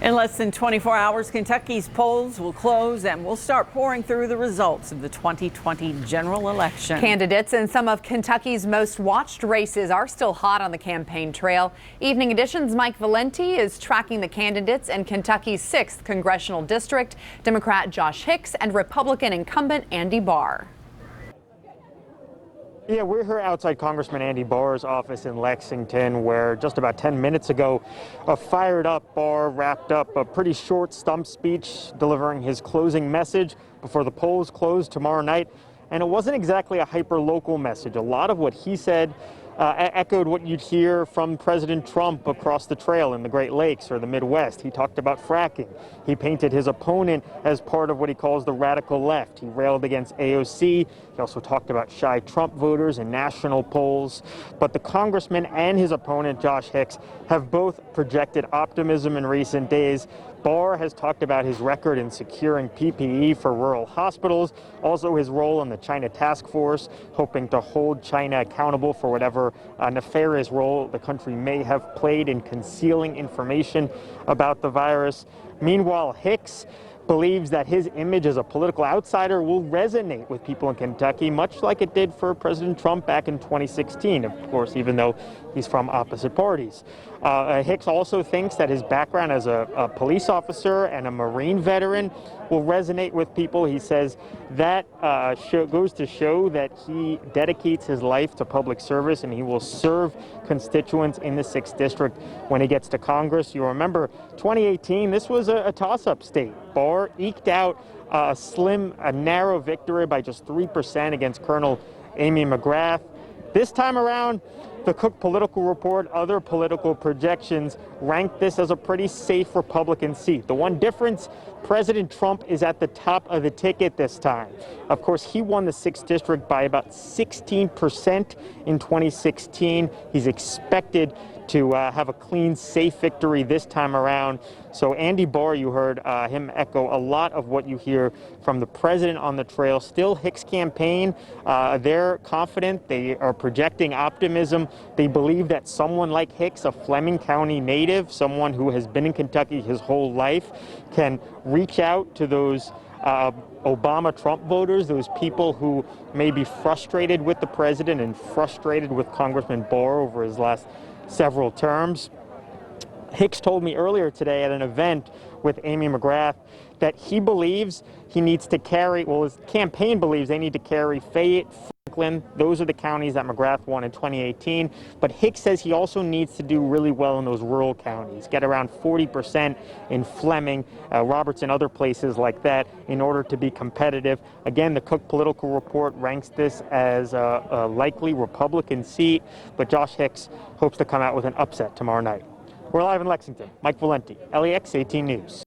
In less than 24 hours, Kentucky's polls will close and we'll start pouring through the results of the 2020 general election. Candidates in some of Kentucky's most watched races are still hot on the campaign trail. Evening Edition's Mike Valenti is tracking the candidates in Kentucky's 6th congressional district, Democrat Josh Hicks and Republican incumbent Andy Barr. Yeah, we're here outside Congressman Andy Barr's office in Lexington, where just about 10 minutes ago, a fired-up Barr wrapped up a pretty short stump speech delivering his closing message before the polls close tomorrow night. And it wasn't exactly a hyper-local message. A lot of what he said echoed what you'd hear from President Trump across the trail in the Great Lakes or the Midwest. He talked about fracking. He painted his opponent as part of what he calls the radical left. He railed against AOC. He also talked about shy Trump voters in national polls. But the congressman and his opponent, Josh Hicks, have both projected optimism in recent days. Barr has talked about his record in securing PPE for rural hospitals, also his role in the China task force, hoping to hold China accountable for whatever nefarious role the country may have played in concealing information about the virus. Meanwhile, Hicks believes that his image as a political outsider will resonate with people in Kentucky, much like it did for President Trump back in 2016, of course, even though he's from opposite parties. Hicks also thinks that his background as a police officer and a Marine veteran will resonate with people. He says that goes to show that he dedicates his life to public service and he will serve constituents in the 6th district when he gets to Congress. You remember 2018, this was a toss-up state. Barr eked out a narrow victory by just 3% against Colonel Amy McGrath. This time around, the Cook Political Report, other political projections ranked this as a pretty safe Republican seat. The one difference, President Trump is at the top of the ticket this time. Of course, he won the 6th district by about 16% in 2016. He's expected to have a clean, safe victory this time around. So Andy Barr, you heard him echo a lot of what you hear from the president on the trail. Still, Hicks' campaign, they're confident. They are projecting optimism. They believe that someone like Hicks, a Fleming County native, someone who has been in Kentucky his whole life, can reach out to those Obama-Trump voters, those people who may be frustrated with the president and frustrated with Congressman Barr over his last several terms. Hicks told me earlier today at an event with Amy McGrath that he believes he needs to carry, well, his campaign believes they need to carry Fayette, Franklin. Those are the counties that McGrath won in 2018. But Hicks says he also needs to do really well in those rural counties, get around 40% in Fleming, Robertson, other places like that in order to be competitive. Again, the Cook Political Report ranks this as a likely Republican seat, but Josh Hicks hopes to come out with an upset tomorrow night. We're live in Lexington. Mike Valenti, LEX 18 News.